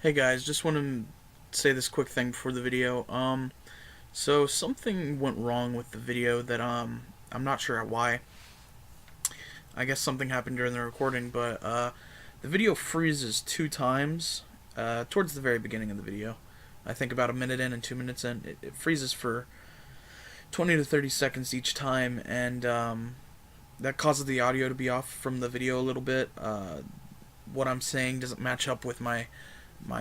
Hey guys, just want to say this quick thing before the video. So something went wrong with the video that I'm not sure why. I guess something happened during the recording, but the video freezes two times towards the very beginning of the video. I think about a minute in and 2 minutes in. It freezes for 20 to 30 seconds each time, and that causes the audio to be off from the video a little bit. What I'm saying doesn't match up with my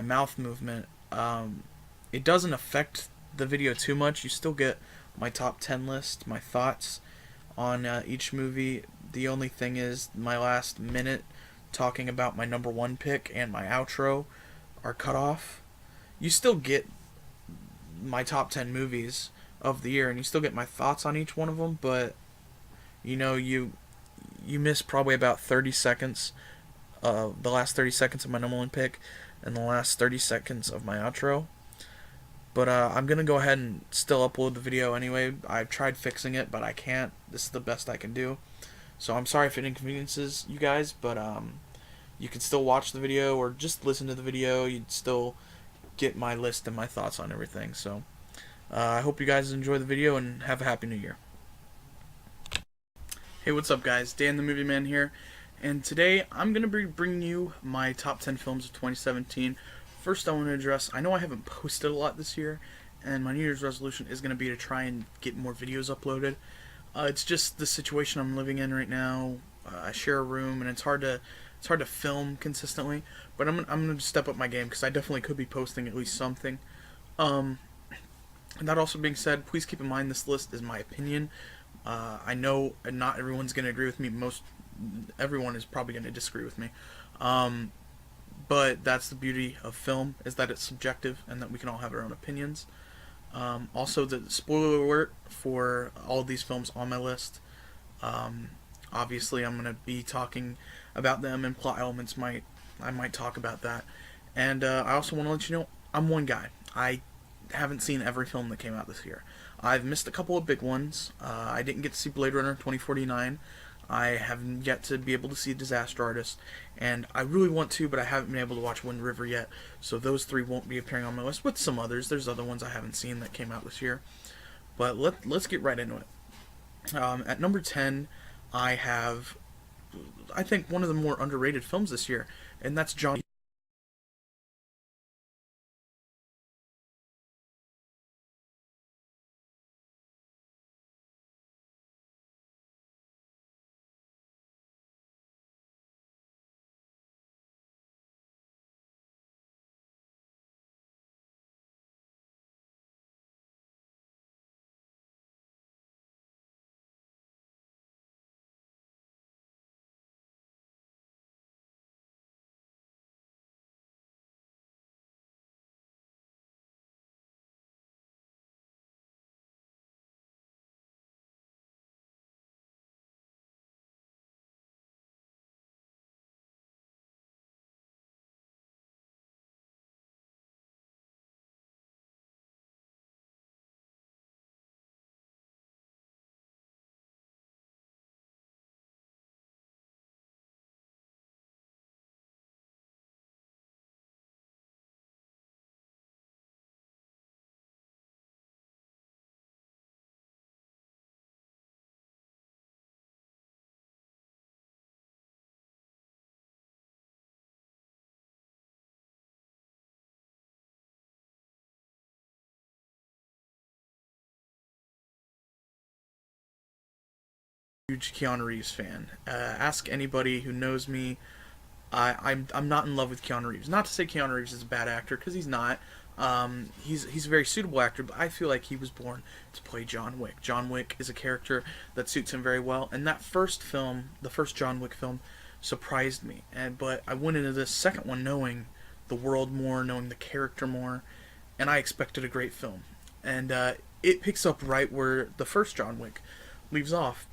mouth movement. It doesn't affect the video too much. You still get my top 10 list, my thoughts on each movie. The only thing is, my last minute talking about my number one pick and my outro are cut off. You still get my top 10 movies of the year, and you still get my thoughts on each one of them, but you miss probably about 30 seconds, the last 30 seconds of my number one pick and the last 30 seconds of my outro. But I'm going to go ahead and still upload the video anyway. I've tried fixing it, but I can't. This is the best I can do. So I'm sorry if it inconveniences you guys, but you can still watch the video or just listen to the video. You'd still get my list and my thoughts on everything. So I hope you guys enjoy the video and have a happy new year. Hey, what's up guys? Dan the Movie Man here. And today I'm going to be bringing you my top 10 films of 2017. First, I want to address, I know I haven't posted a lot this year, and my New Year's resolution is going to be to try and get more videos uploaded. It's just the situation I'm living in right now. I share a room, and it's hard to film consistently. But I'm going to step up my game because I definitely could be posting at least something. Um, and that also being said, please keep in mind this list is my opinion. I know not everyone's going to agree with me. Everyone is probably going to disagree with me. But that's the beauty of film, is that it's subjective and that we can all have our own opinions. Also, the spoiler alert for all of these films on my list. Obviously, I'm going to be talking about them, and plot elements I might talk about that. And I also want to let you know I'm one guy. I haven't seen every film that came out this year. I've missed a couple of big ones. I didn't get to see Blade Runner 2049. I haven't yet to be able to see Disaster Artist, and I really want to, but I haven't been able to watch Wind River yet, so those three won't be appearing on my list, with some others. There's other ones I haven't seen that came out this year. But let's get right into it. At number 10, I have, I think, one of the more underrated films this year, and that's John huge Keanu Reeves fan. Ask anybody who knows me. I'm not in love with Keanu Reeves. Not to say Keanu Reeves is a bad actor, because he's not. He's a very suitable actor, but I feel like he was born to play John Wick. John Wick is a character that suits him very well, and that first film, the first John Wick film, surprised me. But I went into this second one knowing the world more, knowing the character more, and I expected a great film. And it picks up right where the first John Wick leaves off,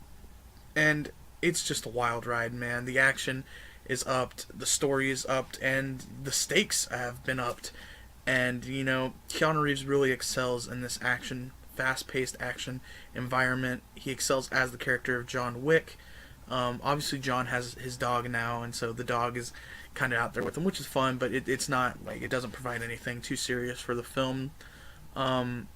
and it's just a wild ride, man. The action is upped, the story is upped, and the stakes have been upped. And Keanu Reeves really excels in this action, fast-paced action environment. He excels as the character of John Wick. Obviously, John has his dog now, and so the dog is kind of out there with him, which is fun, but it's not like it doesn't provide anything too serious for the film. Um,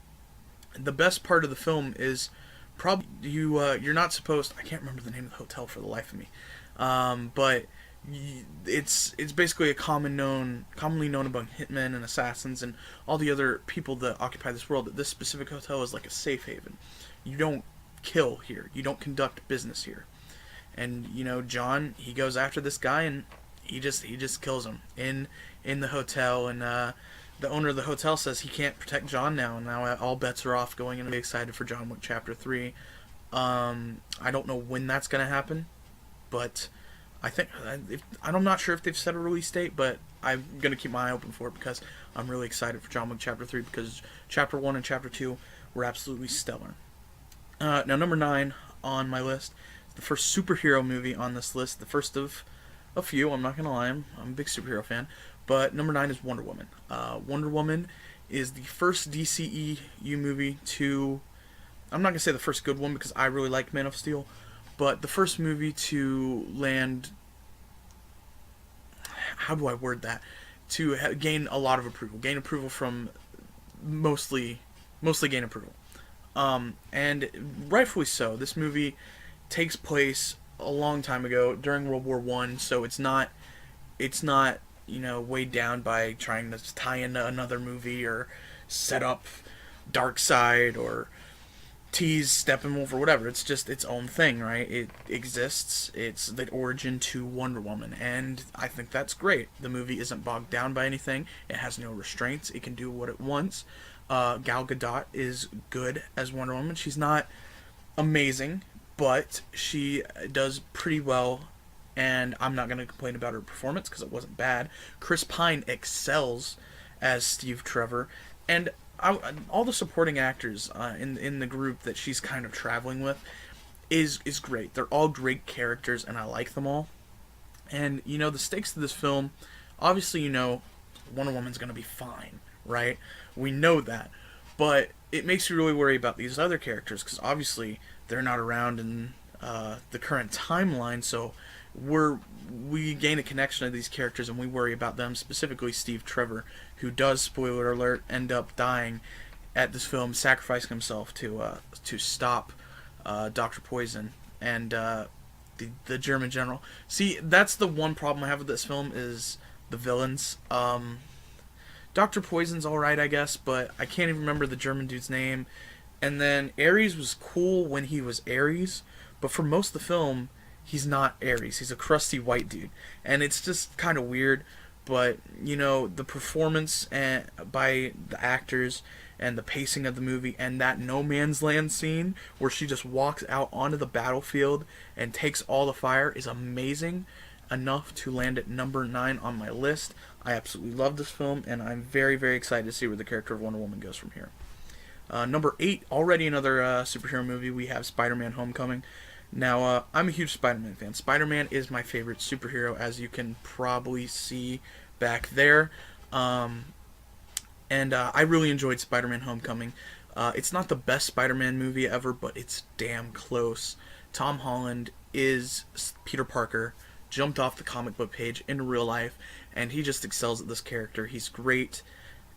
the best part of the film is probably you're not supposed. I can't remember the name of the hotel for the life of me, but it's basically a commonly known among hitmen and assassins and all the other people that occupy this world that this specific hotel is like a safe haven. You don't kill here. You don't conduct business here. And John, he goes after this guy and he just kills him in the hotel. And the owner of the hotel says he can't protect John now, and now all bets are off going in. I'm excited for John Wick Chapter 3. I don't know when that's gonna happen, but I think I'm not sure if they've set a release date, but I'm gonna keep my eye open for it because I'm really excited for John Wick Chapter 3 because Chapter 1 and Chapter 2 were absolutely stellar. Now, number 9 on my list, the first superhero movie on this list, the first of a few. I'm not gonna lie, I'm a big superhero fan, but number 9 is Wonder Woman. Wonder Woman is the first DCEU movie to. I'm not gonna say the first good one because I really like Man of Steel, but the first movie to land. How do I word that? To gain a lot of approval, gain approval from mostly gain approval, and rightfully so. This movie takes place a long time ago during World War One, so it's not weighed down by trying to tie into another movie or set up Darkseid or tease Steppenwolf or whatever. It's just its own thing, right? It exists. It's the origin to Wonder Woman, and I think that's great. The movie isn't bogged down by anything. It has no restraints. It can do what it wants. Gal Gadot is good as Wonder Woman. She's not amazing, but she does pretty well, and I'm not going to complain about her performance because it wasn't bad. Chris Pine excels as Steve Trevor, and all the supporting actors in the group that she's kind of traveling with is great. They're all great characters, and I like them all. And the stakes of this film, obviously, Wonder Woman's going to be fine, right? We know that, but it makes you really worry about these other characters because obviously they're not around in the current timeline, so we gain a connection to these characters and we worry about them, specifically Steve Trevor, who does, spoiler alert, end up dying at this film, sacrificing himself to stop Dr. Poison and the German general. See, that's the one problem I have with this film is the villains. Dr. Poison's alright, I guess, but I can't even remember the German dude's name. And then Ares was cool when he was Ares, but for most of the film, he's not Ares. He's a crusty white dude. And it's just kind of weird, but, the performance by the actors and the pacing of the movie and that no man's land scene where she just walks out onto the battlefield and takes all the fire is amazing enough to land at number 9 on my list. I absolutely love this film, and I'm very, very excited to see where the character of Wonder Woman goes from here. Number 8, already another superhero movie, we have Spider-Man Homecoming. Now, I'm a huge Spider-Man fan. Spider-Man is my favorite superhero, as you can probably see back there. And I really enjoyed Spider-Man Homecoming. It's not the best Spider-Man movie ever, but it's damn close. Tom Holland is Peter Parker, jumped off the comic book page into real life, and he just excels at this character. He's great.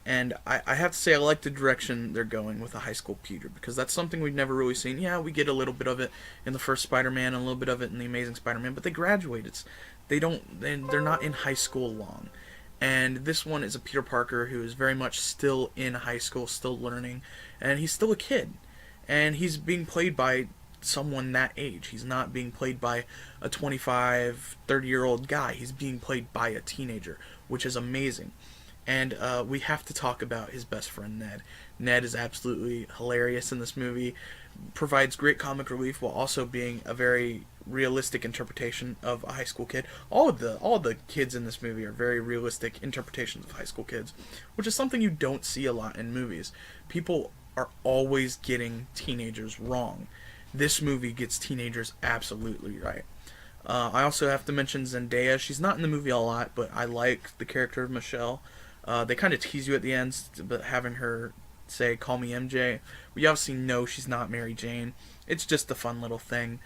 And I have to say I like the direction they're going with a high school Peter, because that's something we've never really seen. Yeah, we get a little bit of it in the first Spider-Man and a little bit of it in the Amazing Spider-Man, but they graduate. They're not in high school long. And this one is a Peter Parker who is very much still in high school, still learning, and he's still a kid. And he's being played by someone that age. He's not being played by a 25, 30-year-old guy. He's being played by a teenager, which is amazing. And we have to talk about his best friend, Ned. Ned is absolutely hilarious in this movie, provides great comic relief while also being a very realistic interpretation of a high school kid. All the kids in this movie are very realistic interpretations of high school kids, which is something you don't see a lot in movies. People are always getting teenagers wrong. This movie gets teenagers absolutely right. I also have to mention Zendaya. She's not in the movie a lot, but I like the character of Michelle. They kind of tease you at the end, but having her say, "Call me MJ," we obviously know she's not Mary Jane. It's just a fun little thing.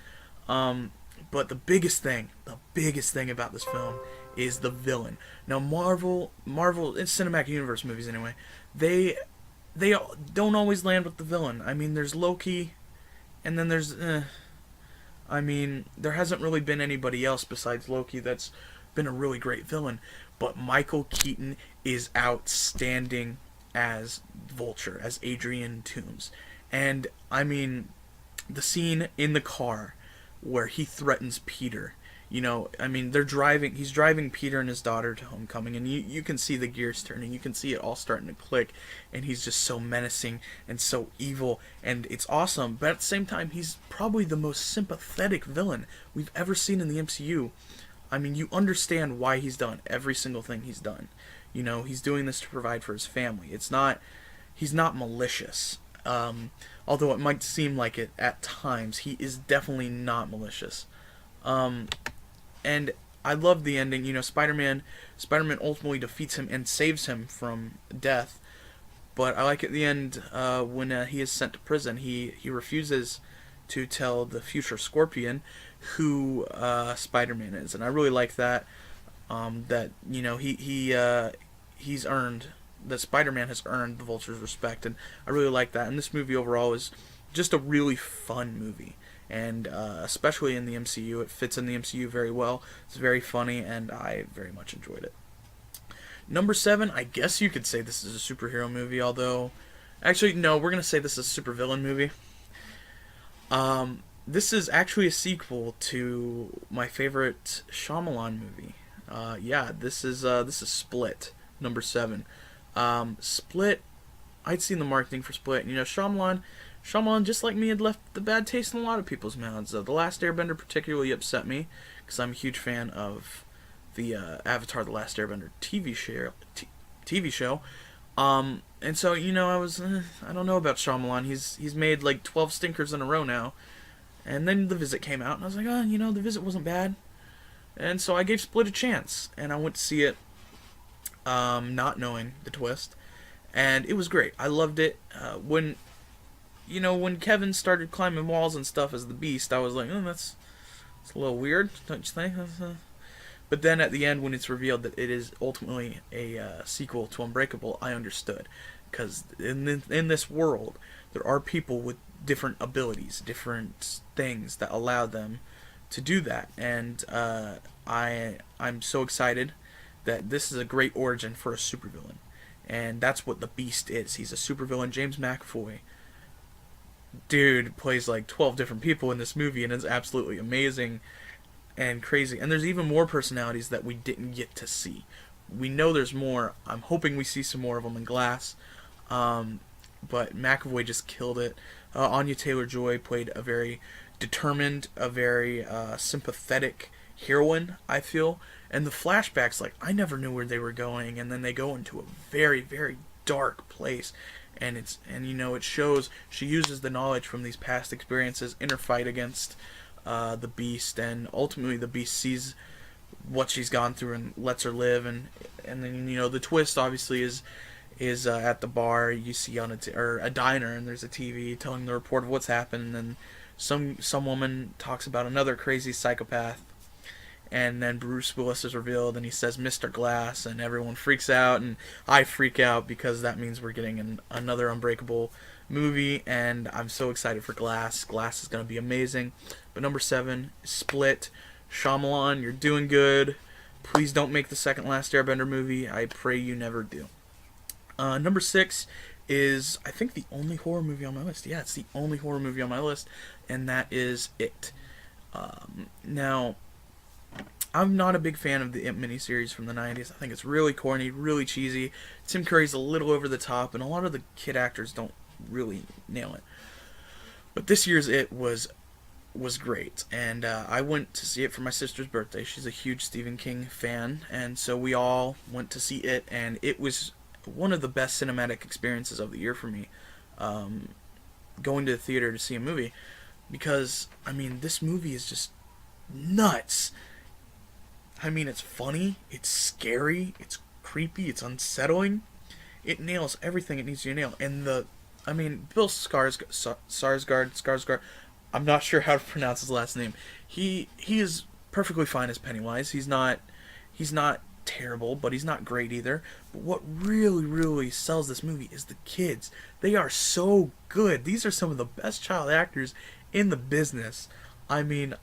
But the biggest thing about this film is the villain. Now, Marvel, it's cinematic universe movies anyway. They they don't always land with the villain. I mean, there's Loki, and then there's, I mean, there hasn't really been anybody else besides Loki that's been a really great villain. But Michael Keaton is outstanding as Vulture, as Adrian Toomes, and I mean, the scene in the car where he threatens Peter. You know, I mean, he's driving Peter and his daughter to homecoming, and you can see the gears turning. You can see it all starting to click, and he's just so menacing and so evil, and it's awesome. But at the same time, he's probably the most sympathetic villain we've ever seen in the MCU. I mean, you understand why he's done every single thing he's done. You know, he's doing this to provide for his family. He's not malicious. Although it might seem like it at times, he is definitely not malicious. And I love the ending. You know, Spider-Man ultimately defeats him and saves him from death. But I like at the end when he is sent to prison, he refuses to tell the future Scorpion who Spider-Man is, and I really like that. That, you know, he's earned, that Spider-Man has earned the Vulture's respect, and I really like that. And this movie overall is just a really fun movie, and especially in the MCU, it fits in the MCU very well. It's very funny, and I very much enjoyed it. Number 7, I guess you could say this is a superhero movie, although, actually, no, we're going to say this is a supervillain movie. This is actually a sequel to my favorite Shyamalan movie. Yeah, this is Split, number 7. Split, I'd seen the marketing for Split, and, you know, Shyamalan, just like me, had left the bad taste in a lot of people's mouths. The Last Airbender particularly upset me, because I'm a huge fan of the Avatar: The Last Airbender TV show. And so, you know, I don't know about Shyamalan. He's made like 12 stinkers in a row now. And then The Visit came out, and I was like, oh, you know, The Visit wasn't bad. And so I gave Split a chance, and I went to see it, not knowing the twist, and it was great. I loved it. When Kevin started climbing walls and stuff as the Beast, I was like, oh, that's a little weird, don't you think? But then at the end, when it's revealed that it is ultimately a sequel to Unbreakable, I understood. Because in this world, there are people with different abilities, different things that allow them to do that. And I'm so excited that this is a great origin for a supervillain. And that's what the Beast is. He's a supervillain. James McAvoy, dude, plays like 12 different people in this movie, and it's absolutely amazing and crazy. And there's even more personalities that we didn't get to see. We know there's more. I'm hoping we see some more of them in Glass. But McAvoy just killed it. Anya Taylor-Joy played a very determined, a very sympathetic heroine, I feel. And the flashbacks, like, I never knew where they were going, and then they go into a very, very dark place. And it shows she uses the knowledge from these past experiences in her fight against the Beast, and ultimately the Beast sees what she's gone through and lets her live, and then, you know, the twist obviously is at the bar you see on a diner, and there's a TV telling the report of what's happened, and then some woman talks about another crazy psychopath, and then Bruce Willis is revealed, and he says Mr. Glass, and everyone freaks out, and I freak out because that means we're getting another Unbreakable movie, and I'm so excited for Glass. Glass is going to be amazing. But number 7, Split. Shyamalan, you're doing good. Please don't make the second Last Airbender movie. I pray you never do. Number 6 is, I think, the only horror movie on my list. Yeah, it's the only horror movie on my list, and that is It. Now, I'm not a big fan of the It miniseries from the 90s. I think it's really corny, really cheesy. Tim Curry's a little over the top, and a lot of the kid actors don't really nail it. But this year's It was great, and I went to see it for my sister's birthday. She's a huge Stephen King fan, and so we all went to see it, and it was one of the best cinematic experiences of the year for me, going to the theater to see a movie, because, I mean, this movie is just nuts. I mean, it's funny, it's scary, it's creepy, it's unsettling. It nails everything it needs to nail. And Bill Skarsgård, I'm not sure how to pronounce his last name. He is perfectly fine as Pennywise. He's not terrible, but he's not great either. But what really sells this movie is the kids. They are so good. These are some of the best child actors in the business. I mean,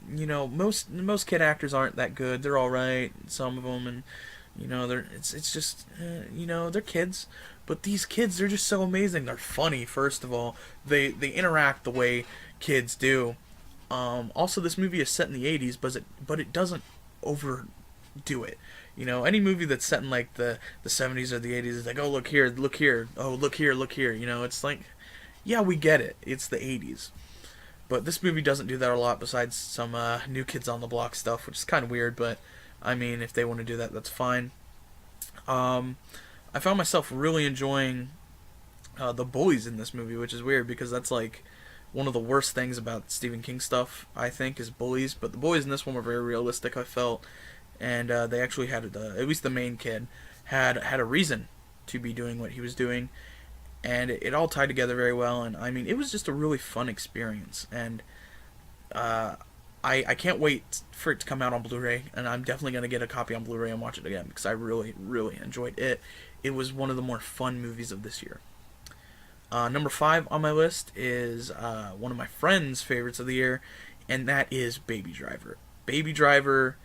most kid actors aren't that good. They're all right, some of them, and it's just they're kids. But these kids, they're just so amazing. They're funny. First of all, they interact the way kids do. Also, this movie is set in the '80s, but it doesn't overdo it. Any movie that's set in like the '70s or the '80s is like, oh, look here, oh, look here, look here. It's like, yeah, we get it. It's the '80s. But this movie doesn't do that a lot, besides some New Kids on the Block stuff, which is kind of weird. But I mean, if they want to do that, that's fine. Um, I found myself really enjoying the bullies in this movie, which is weird because that's like one of the worst things about Stephen King stuff. I think is bullies, but the bullies in this one were very realistic. I felt, and they actually had at least the main kid had a reason to be doing what he was doing, and it all tied together very well. And I mean, it was just a really fun experience, and uh, I can't wait for it to come out on Blu-ray, and I'm definitely gonna get a copy on Blu-ray and watch it again because I really enjoyed it. It was one of the more fun movies of this year. Number five on my list is one of my friend's favorites of the year, and that is Baby Driver. Baby Driver.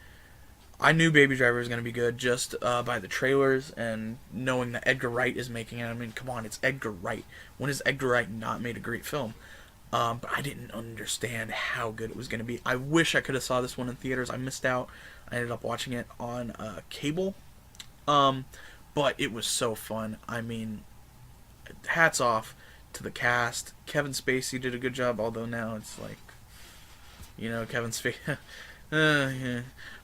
I knew Baby Driver was going to be good just by the trailers and knowing that Edgar Wright is making it. I mean, come on, it's Edgar Wright. When has Edgar Wright not made a great film? But I didn't understand how good it was going to be. I wish I could have saw this one in theaters. I missed out. I ended up watching it on cable. Um, but it was so fun. I mean, hats off to the cast. Kevin Spacey did a good job, although now it's like, Kevin Spacey. Yeah.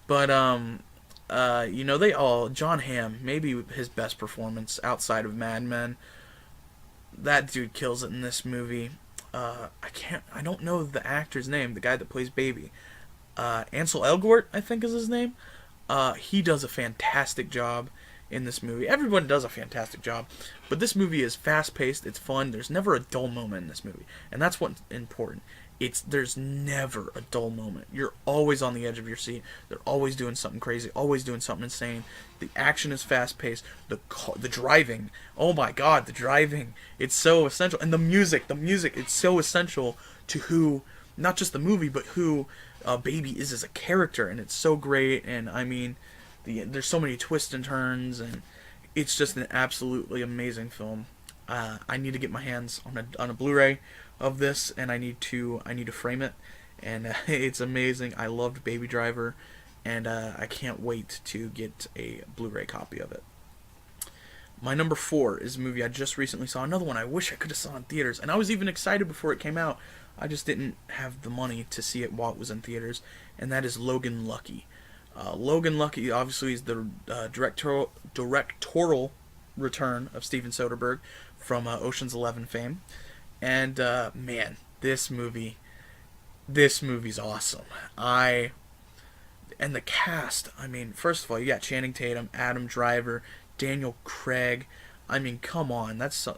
But they all John Hamm, maybe his best performance outside of Mad Men. That dude kills it in this movie. I don't know the actor's name, the guy that plays Baby. Ansel Elgort, I think is his name. He does a fantastic job in this movie. Everyone does a fantastic job, but this movie is fast paced. It's fun. There's never a dull moment in this movie, and that's what's important. There's never a dull moment. You're always on the edge of your seat. They're always doing something crazy, always doing something insane. The action is fast paced. The driving, oh my god, the driving, it's so essential. And the music, it's so essential to who, not just the movie, but who Baby is as a character, and it's so great. And I mean, there's so many twists and turns, and it's just an absolutely amazing film. I need to get my hands on a Blu-ray of this, and I need to frame it, and it's amazing. I loved Baby Driver, and I can't wait to get a Blu-ray copy of it. My number four is a movie I just recently saw. Another one I wish I could have saw in theaters, and I was even excited before it came out. I just didn't have the money to see it while it was in theaters, and that is Logan Lucky. Logan Lucky obviously is the directorial return of Steven Soderbergh from Ocean's 11 fame. And man, this movie's awesome. And the cast. I mean, first of all, you got Channing Tatum, Adam Driver, Daniel Craig. I mean, come on, that's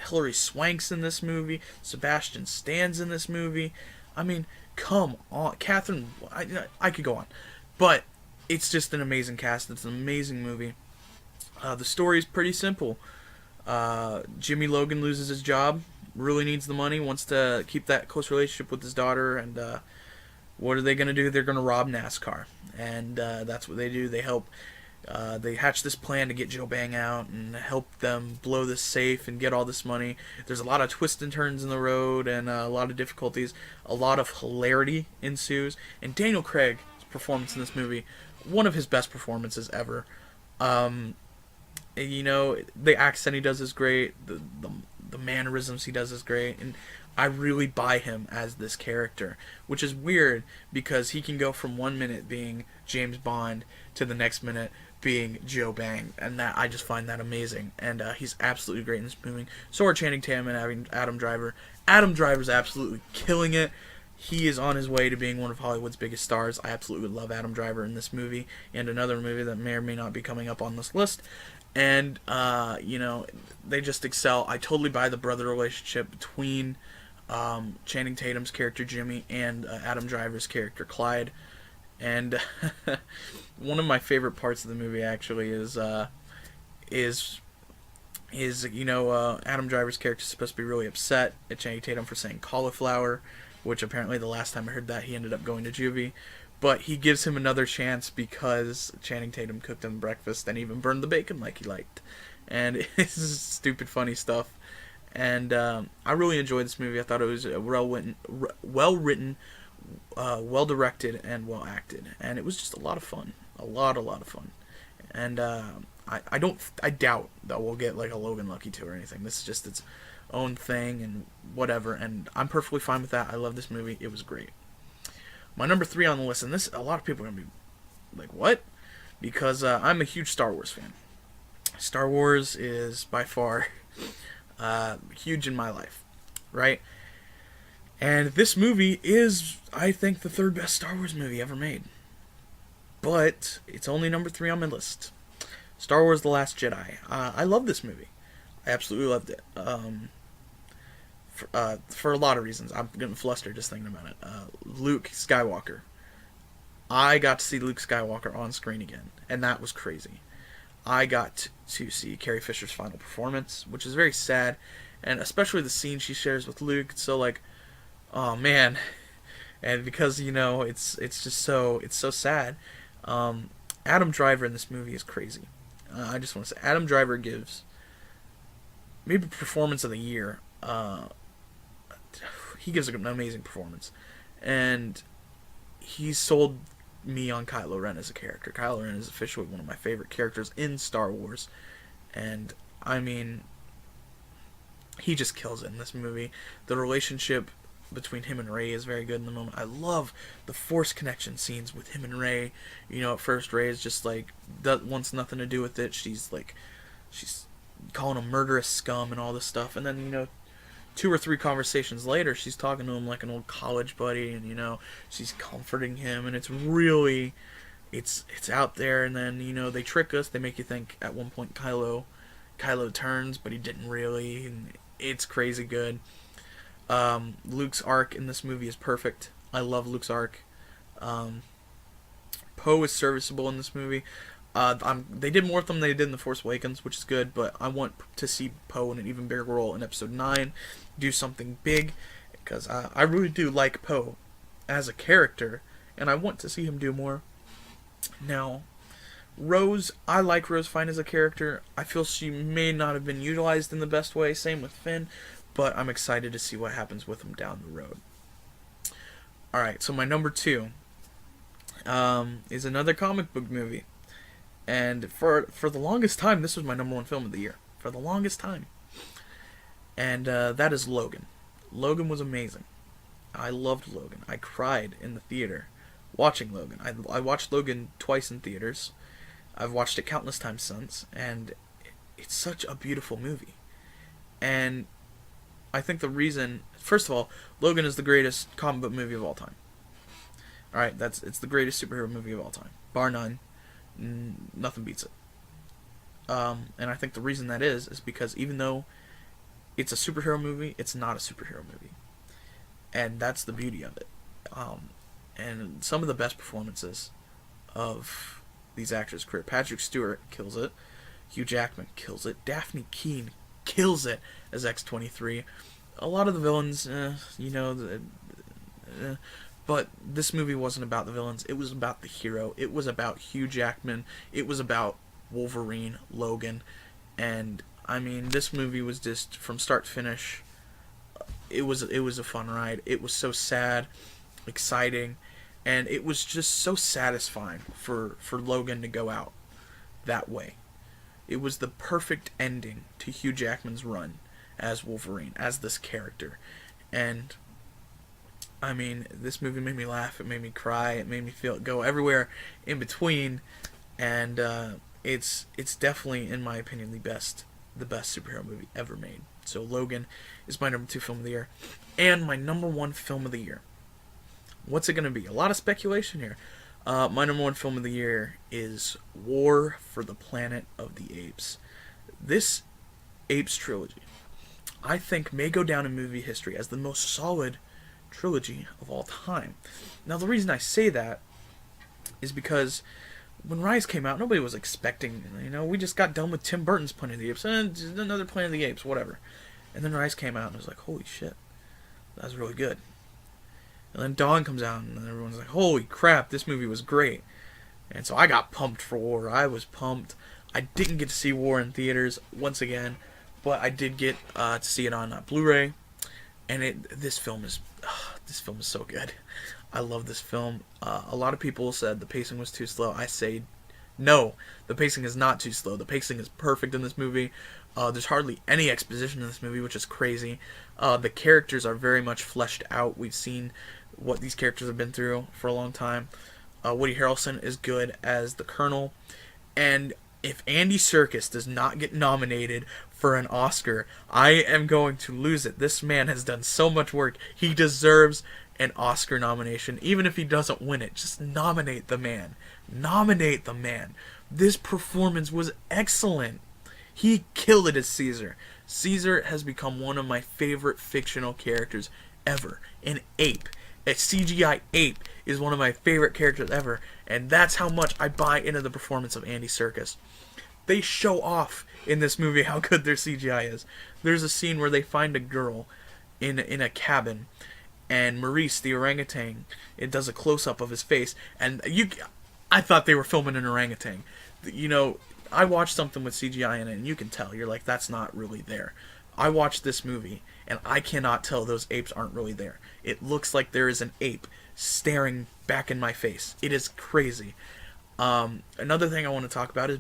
Hilary Swank's in this movie. Sebastian Stan's in this movie. I mean, come on, Catherine. I could go on, but it's just an amazing cast. It's an amazing movie. The story is pretty simple. Jimmy Logan loses his job, really needs the money, wants to keep that close relationship with his daughter, and what are they going to do? They're going to rob NASCAR, and that's what they do. They hatch this plan to get Joe Bang out and help them blow this safe and get all this money. There's a lot of twists and turns in the road and a lot of difficulties. A lot of hilarity ensues, and Daniel Craig's performance in this movie, one of his best performances ever. The accent he does is great. The mannerisms he does is great, and I really buy him as this character, which is weird because he can go from 1 minute being James Bond to the next minute being Joe Bang, and that I just find that amazing. And he's absolutely great in this movie. So are Channing Tatum and Adam Driver. Adam Driver's absolutely killing it. He is on his way to being one of Hollywood's biggest stars. I absolutely love Adam Driver in this movie and another movie that may or may not be coming up on this list. And they just excel. I totally buy the brother relationship between Channing Tatum's character Jimmy, and Adam Driver's character Clyde. And one of my favorite parts of the movie actually is Adam Driver's character is supposed to be really upset at Channing Tatum for saying cauliflower, which apparently the last time I heard that he ended up going to juvie. But he gives him another chance because Channing Tatum cooked him breakfast and even burned the bacon like he liked. And it's stupid funny stuff. And I really enjoyed this movie. I thought it was well written, well directed, and well acted. And it was just a lot of fun. A lot of fun. And I doubt that we'll get like a Logan Lucky 2 or anything. This is just its own thing and whatever, and I'm perfectly fine with that. I love this movie. It was great. My number 3 on the list, and this, a lot of people are going to be like, what? Because I'm a huge Star Wars fan. Star Wars is by far huge in my life, right? And this movie is, I think, the 3rd best Star Wars movie ever made. But it's only number 3 on my list. Star Wars The Last Jedi. I love this movie. I absolutely loved it. For a lot of reasons. I'm getting flustered just thinking about it. Luke Skywalker. I got to see Luke Skywalker on screen again, and that was crazy. I got to see Carrie Fisher's final performance, which is very sad, and especially the scene she shares with Luke. It's so like, oh man, and because it's just so sad. Adam Driver in this movie is crazy. I just want to say Adam Driver gives maybe performance of the year. He gives an amazing performance, and he sold me on Kylo Ren as a character. Kylo Ren is officially one of my favorite characters in Star Wars, and I mean, he just kills it in this movie. The relationship between him and Rey is very good in the moment. I love the Force connection scenes with him and Rey. At first Rey is just like wants nothing to do with it. She's calling him murderous scum and all this stuff, and then 2 or 3 conversations later, she's talking to him like an old college buddy, and she's comforting him, and it's really, it's out there. And then they trick us. They make you think at one point Kylo turns, but he didn't really, and it's crazy good. Luke's arc in this movie is perfect. I love Luke's arc. Poe is serviceable in this movie. They did more with them than they did in The Force Awakens, which is good, but I want to see Poe in an even bigger role in Episode 9, do something big, because I really do like Poe as a character, and I want to see him do more. Now, Rose, I like Rose fine as a character. I feel she may not have been utilized in the best way, same with Finn, but I'm excited to see what happens with him down the road. Alright, so my number 2 is another comic book movie. And for the longest time, this was my number 1 film of the year. For the longest time. And that is Logan. Logan was amazing. I loved Logan. I cried in the theater watching Logan. I watched Logan twice in theaters. I've watched it countless times since. And it's such a beautiful movie. And I think the reason... First of all, Logan is the greatest comic book movie of all time. Alright, it's the greatest superhero movie of all time. Bar none. Nothing beats it. And I think the reason that is because even though it's a superhero movie, it's not a superhero movie. And that's the beauty of it. And some of the best performances of these actors' career. Patrick Stewart kills it. Hugh Jackman kills it. Daphne Keane kills it as X-23. A lot of the villains, but this movie wasn't about the villains. It was about the hero. It was about Hugh Jackman. It was about Wolverine, Logan. And, I mean, this movie was just, from start to finish, it was a fun ride. It was so sad, exciting, and it was just so satisfying for Logan to go out that way. It was the perfect ending to Hugh Jackman's run as Wolverine, as this character. And... I mean, this movie made me laugh, it made me cry, it made me go everywhere in between, and it's definitely, in my opinion, the best superhero movie ever made. So Logan is my number 2 film of the year, and my number 1 film of the year. What's it going to be? A lot of speculation here. My number 1 film of the year is War for the Planet of the Apes. This Apes trilogy, I think may go down in movie history as the most solid trilogy of all time. Now, the reason I say that is because when Rise came out, nobody was expecting, we just got done with Tim Burton's Planet of the Apes, and another Planet of the Apes, whatever. And then Rise came out, and it was like, holy shit, that was really good. And then Dawn comes out, and everyone's like, holy crap, this movie was great. And so I got pumped for War. I was pumped. I didn't get to see War in theaters, once again, but I did get to see it on Blu-ray. And this film is so good. I love this film. A lot of people said the pacing was too slow. I say no, the pacing is not too slow. The pacing is perfect in this movie. There's hardly any exposition in this movie, which is crazy. The characters are very much fleshed out. We've seen what these characters have been through for a long time. Woody Harrelson is good as the Colonel. And if Andy Serkis does not get nominated for an Oscar, I am going to lose it. This man has done so much work. He deserves an Oscar nomination. Even if he doesn't win it, just nominate the man. Nominate the man. This performance was excellent. He killed it as Caesar. Caesar has become one of my favorite fictional characters ever. An ape. A CGI ape is one of my favorite characters ever. And that's how much I buy into the performance of Andy Serkis. They show off in this movie how good their CGI is. There's a scene where they find a girl in a cabin, and Maurice, the orangutan, it does a close-up of his face, and I thought they were filming an orangutan. I watched something with CGI in it, and you can tell. You're like, that's not really there. I watched this movie, and I cannot tell those apes aren't really there. It looks like there is an ape staring back in my face. It is crazy. Another thing I want to talk about is